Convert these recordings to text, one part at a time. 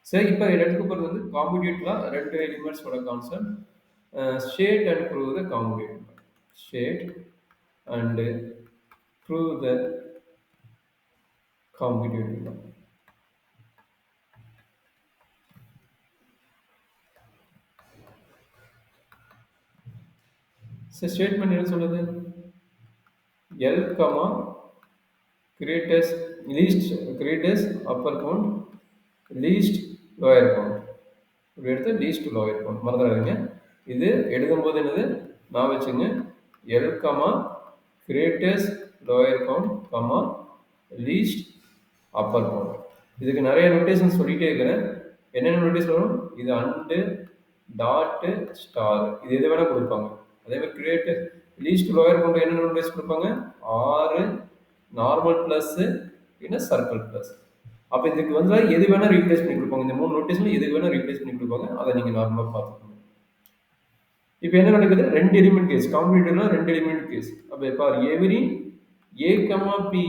சரி, இப்ப எடுத்துக்க போறது வந்து காம்படிட்டிவ்ல 2 எலிமெண்ட்ஸோட concept. State and prove the commutative. State and prove the commutative. சரி, ஸ்டேட்மெண்ட் என்ன சொல்லுது? L comma greatest least greatest upper bound least lower bound. இப்படி எடுத்து லீஸ்ட் லோயர் கவுண்ட் மறந்துடாதீங்க. இது எழுதும்போது என்னது நான் வச்சுங்க, L comma creators lower count comma least upper count. இதுக்கு நிறைய நோட்டேஷன் சொல்லிட்டே இருக்கிறேன். என்னென்ன நோட்டேஷன் வரும்? இது அண்டு டாட்டு ஸ்டார், இது எது வேணா கொடுப்பாங்க. அதே மாதிரி கிரியேட்டர் லீஸ்ட் லோயர் கவுண்ட் என்னென்ன நோட்டேஷன் கொடுப்பாங்க? ஆறு நார்மல் பிளஸ் இல்லைன்னா சர்க்கிள் பிளஸ். அப்போ இதுக்கு வந்து எது வேணா ரீப்ளேஸ் பண்ணி கொடுப்பாங்க. இந்த 3 நோட்டேஷன்ல எது வேணா ரீப்ளேஸ் பண்ணி கொடுப்பாங்க. அதை நீங்க நார்மலா பார்த்துக்கணும். இப்போ என்ன நடக்குது? 2 எலிமெண்ட் கேஸ். காம்படிட்டிவ்னா 2 எலிமெண்ட் கேஸ். அப்போ பாரு, every a comma b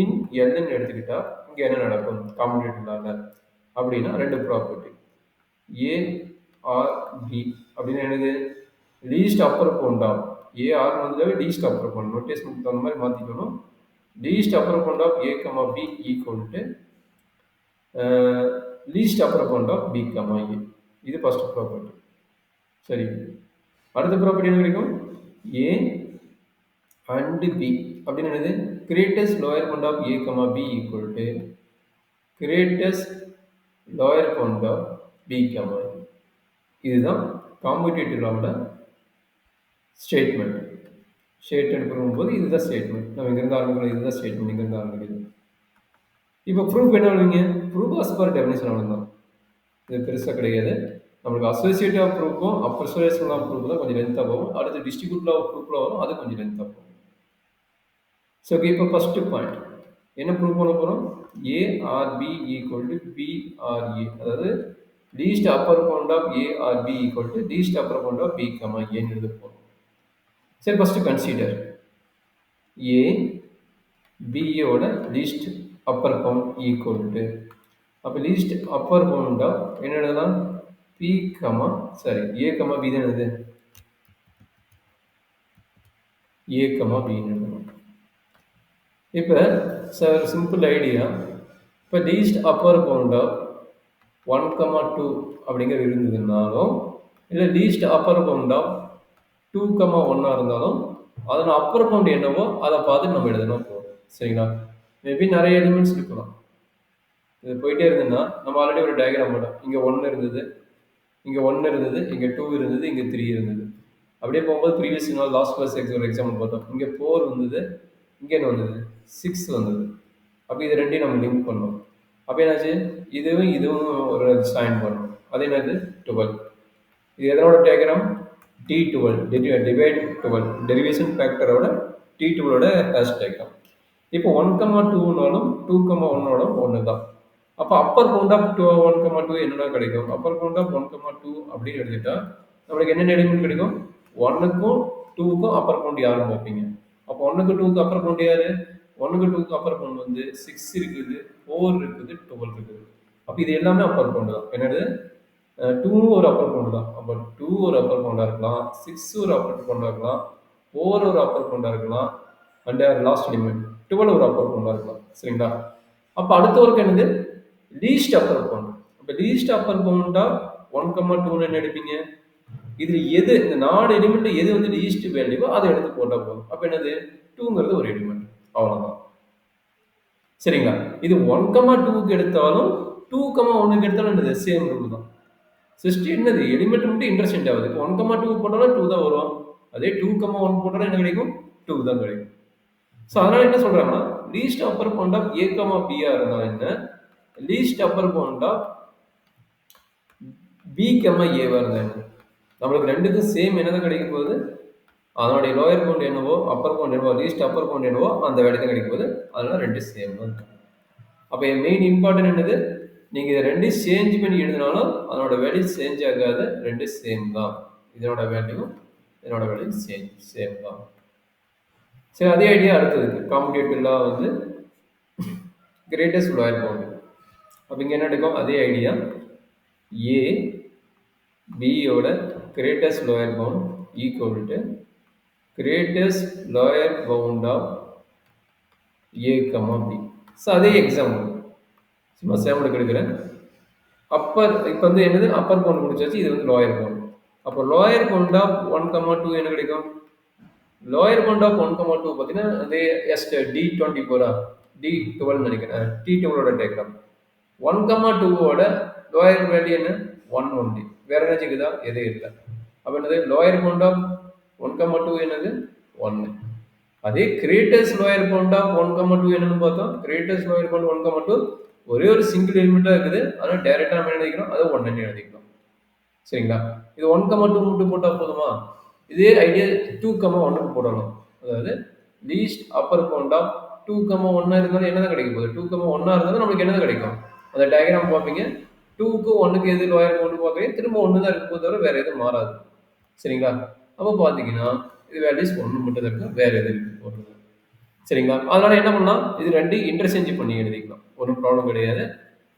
in எல்னு எடுத்துக்கிட்டா இங்க என்ன நடக்கும் காம்படிட்டிவ்ல அப்படின்னா? 2 ப்ராப்பர்ட்டி ஏ ஆர் பி அப்படின்னா என்னது? Least upper bound of a or வந்து லீஸ்ட் அப்பர் கவுண்ட். நோட்டேஷனுக்கு தகுந்த மாதிரி மாத்திக்கணும். Least upper bound of A comma b equal to least upper bound of b comma a. இது ஃபர்ஸ்ட் ப்ராப்பர்ட்டி. சரி, அடுத்த ப்ராப்பர்ட்டி என்ன கிடைக்கும்? ஏ அண்ட் பி அப்படின்னு என்னது? Greatest lower bound of A comma b equal to greatest lower bound of b comma a. இதுதான் commutative லாவோட statement. Statement பண்ணும்போது இதுதான் ஸ்டேட்மெண்ட். நம்ம இங்கிருந்து ஆரம்பிக்கிறோம், இதுதான் ஸ்டேட்மெண்ட் இங்கிருந்து ஆரம்பிக்கிறது. இப்போ ப்ரூஃப் என்ன பண்ணுவீங்க? ப்ரூஃப் அஸ் பர் டெஃபினேஷன் அவ்வளோதான். இது பெருசாக கிடையாது. நம்மளுக்கு அசோசியேட்டிவ் ஆஃப் ப்ரூஃபும் அப்பர்சுவேஷன் ஆஃப் ப்ரூஃப் தான் கொஞ்சம் லென்த்தாக போகும். அடுத்து டிஸ்ட்ரிபியூட்டிவ் ஆஃப் ப்ரூஃபில் வரும், அது கொஞ்சம் லென்த்தாக போகும். ஸோ இப்போ ஃபர்ஸ்ட் பாயிண்ட் என்ன ப்ரூவ் பண்ண போகிறோம்? A or b equal to b or a, அதாவது least upper bound of a or b equal to least upper bound of b comma ஏன்னு எழுத போகிறோம். சரி, ஃபர்ஸ்ட் கன்சிடர் ஏ பியோட least upper bound equal to, அப்போ least upper bound of என்ன எழுதலாம்? B comma sorry a comma b தான் எழுது. ஏ கமா பி எழுதணும். இப்போ சார் சிம்பிள் ஐடியா. இப்போ லீஸ்ட் அப்பர் கவுண்ட் ஆஃப் 1, 2 அப்படிங்கிறது இருந்ததுனாலும், இல்லை லீஸ்ட் அப்பர் கவுண்ட் ஆஃப் 2, 1 இருந்தாலும் அதோட அப்பர் கவுண்ட் என்னவோ அதை பார்த்து நம்ம எழுதணும் போதும். சரிங்களா? மேபி நிறைய எலிமெண்ட்ஸ் இருக்கலாம். இது போயிட்டே இருந்ததுன்னா நம்ம ஆல்ரெடி ஒரு டயக்ராம் போட்டோம். இங்கே 1 இருந்தது, இங்கே 1 இருந்தது, இங்கே 2 இருந்தது, இங்கே 3 இருந்தது. அப்படியே போகும்போது ப்ரீவியஸ் நாள் லாஸ்ட் கிளாஸ் ஒரு எக்ஸாம்பிள் பார்த்தோம். இங்கே 4 வந்தது, இங்கே என்ன வந்தது? 6 வந்தது. அப்போ இது ரெண்டையும் நம்ம லிங்க் பண்ணோம். அப்போ என்னாச்சு? இதுவும் இதுவும் ஒரு சைன் பண்ணணும். அது என்னது? 12. இது எதனோட டயக்ராம்? T12 டிவைட் 12 டெரிவேஷன் ஃபேக்டரோட T12ஓட ஹேஷ் டயக்ராம். இப்போ 1, 2னாலும் 2, 1ஓட ஒன்று தான். அப்போ அப்பர் கவுண்ட் ஆஃப் 1, 2 என்னென்ன கிடைக்கும்? அப்பர் கவுண்ட் ஆஃப் 1, 2 அப்படின்னு எடுத்துட்டா நம்மளுக்கு என்னென்ன எலிமெண்ட் கிடைக்கும்? 1க்கும் 2க்கும் அப்பர் கவுண்ட் யாரும் பார்ப்பீங்க? அப்போ 1க்கு 2க்கு அப்பர் கவுண்ட் யாரு? 1க்கு 2க்கு அப்பர் கவுண்ட் வந்து 6 இருக்குது, 4 இருக்குது, 12 இருக்குது. அப்போ இது எல்லாமே அப்பர் கவுண்ட் தான். என்னது? 2 ஒரு அப்பர் கவுண்ட் தான். அப்போ 2 ஒரு அப்பர் கவுண்டாக இருக்கலாம், 6 ஒரு அப்பர் கவுண்டாக இருக்கலாம், 4 ஒரு அப்பர் கவுண்டாக இருக்கலாம், அண்ட் லாஸ்ட் எலிமெண்ட் 12 ஒரு அப்பர் கவுண்டாக இருக்கலாம். சரிங்களா? அப்போ அடுத்த ஒர்க் என்னது? Least upper count. அப்போ லீஸ்ட் அப்பர் கவுண்டா 1, 2 என்ன எடுப்பீங்க? இதுல எது இந்த 4 எலிமெண்ட் எது வந்து லீஸ்ட் வேல்யூவோ அதை எடுத்து போட்டா போதும். அப்போ என்னது? 2ங்கிறது ஒரு எலிமெண்ட், அவ்வளோதான். சரிங்களா? இது 1, 2க்கு எடுத்தாலும் 2, 1க்கு எடுத்தாலும் என்னது? சேம் ரூல் தான். சிஸ்டி என்னது? எலிமெண்ட் மட்டும் இன்டர்சென்ட் ஆகுது. 1, 2 போட்டாலும் 2 தான் வரும். அதே 2, 1 போட்டாலும் என்ன கிடைக்கும்? 2 தான் கிடைக்கும். ஸோ அதனால என்ன சொல்றாங்கன்னா, least upper bound of A comma பியா இருந்தா என்ன, least upper bound of b comma ஏவா இருந்தா என்ன, நம்மளுக்கு ரெண்டுக்கும் சேம் என்னதான் கிடைக்க போகுது? அதனுடைய லோயர் கவுண்ட் என்னவோ அப்பர் கவுண்ட் என்னவோ லீஸ்ட் அப்பர் கவுண்ட் என்னவோ அந்த வேலை தான் கிடைக்க போகுது. அதனால ரெண்டு சேம் தான். அப்போ மெயின் இம்பார்ட்டன்ட் என்னது? நீங்க இதை ரெண்டையும் சேஞ்ச் பண்ணி எழுதினாலும் அதனோட வேல்யூ சேஞ்ச் ஆகாது, ரெண்டு சேம் தான். இதனோட வேல்யூ இதனோட வேல்யூ சேம் தான். சரி, அதே ஐடியா அடுத்ததுக்கு காம்படிட்டிவ்ல வந்து கிரேட்டஸ்ட் லோயர் கவுண்ட். அப்போ இங்கே என்ன எடுக்கும்? அதே ஐடியா ஏ பியோட greatest lower bound equal to greatest lower bound of A comma B. So அதே எக்ஸாம்பிள் சும்மா சேம்பிளுக்கு எடுக்கிறேன். அப்பர் இப்போ வந்து என்னது அப்பர் பவுண்ட் முடிச்சாச்சு, இது வந்து லோயர் பவுண்ட். அப்போ லோயர் பவுண்ட் ஆஃப் 1,2 என்ன கிடைக்கும்? லோயர் பவுண்ட் ஆஃப் 1,2 பார்த்தீங்கன்னா அதே எஸ்ட் D24 D12 நினைக்கிறேன், T12ஓட டயக்ராம். 1,2ஓட லோயர் வேல்யூ என்ன? 1 ஒன்லி. வேற ஏதாச்சும் இருக்குதா? எதுவும் இல்லை. அப்போ என்னது லோயர் பவுண்ட் ஆஃப் 1,2 என்னது? 1. அதே கிரேட்டஸ்ட் லோயர் பவுண்ட் ஆஃப் 1,2 என்னன்னு பார்த்தோம். கிரேட்டஸ்ட் லோயர் பவுண்ட் 1,2 ஒரே ஒரு சிங்கிள் எலிமெண்ட்டாக இருக்குது. அதனால் டைரெக்டாக நம்ம எழுதிக்கிறோம், அதை 1 எழுதிக்கிறோம். சரிங்களா? இது 1,2 மட்டும் போட்டால் போதுமா? இதே ஐடியா 2,1க்கு போடணும். அதாவது லீஸ்ட் அப்பர் பவுண்ட் ஆஃப் 2,1 இருந்தாலும் என்ன தான் கிடைக்க போகுது? 2,1 இருந்தாலும் நமக்கு என்ன தான் கிடைக்கும்? அந்த டயக்ராம் பார்ப்பீங்க, 2க்கு 1க்கு எது லோயர் பவுண்ட் பார்க்குறீங்க, திரும்ப 1 தான் இருக்கும் தவிர வேற எதுவும் மாறாது. சரிங்களா? அப்போ பார்த்தீங்கன்னா இது வேல்யூஸ் 1 மட்டும் தான் இருக்கும், வேற எதுவும் இருக்கு போடுறது. சரிங்களா? அதனால என்ன பண்ணலாம், இது ரெண்டு இன்டர்சேஞ்ச் பண்ணி எழுதிக்கலாம், ஒன்றும் ப்ராப்ளம் கிடையாது.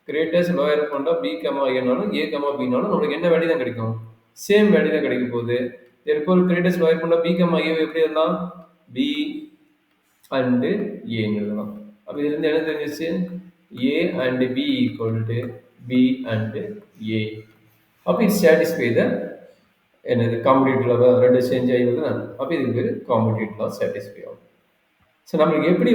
Greatest lower bound of b comma ஏனாலும் ஏ கமா பினாலும் நமக்கு என்ன வேல்யூ தான் கிடைக்கும்? சேம் வேல்யூ தான் கிடைக்க போகுது. therefore greatest lower bound of b comma a எப்படி எழுதலாம்? பி அண்ட் ஏன்னு எழுதலாம். அப்போ இதுலேருந்து என்ன தெரிஞ்சிச்சு? A and b equal to b and a. அப்போ இது சாட்டிஸ்ஃபை த என்னது காம்படிட்டிவ் லா ரெண்டு சேஞ்ச் ஆகிடுதுன்னா அப்போ இதுக்கு பேர் காம்படிட்டிவ் லா சாட்டிஸ்ஃபை ஆகும். ஸோ நம்மளுக்கு எப்படி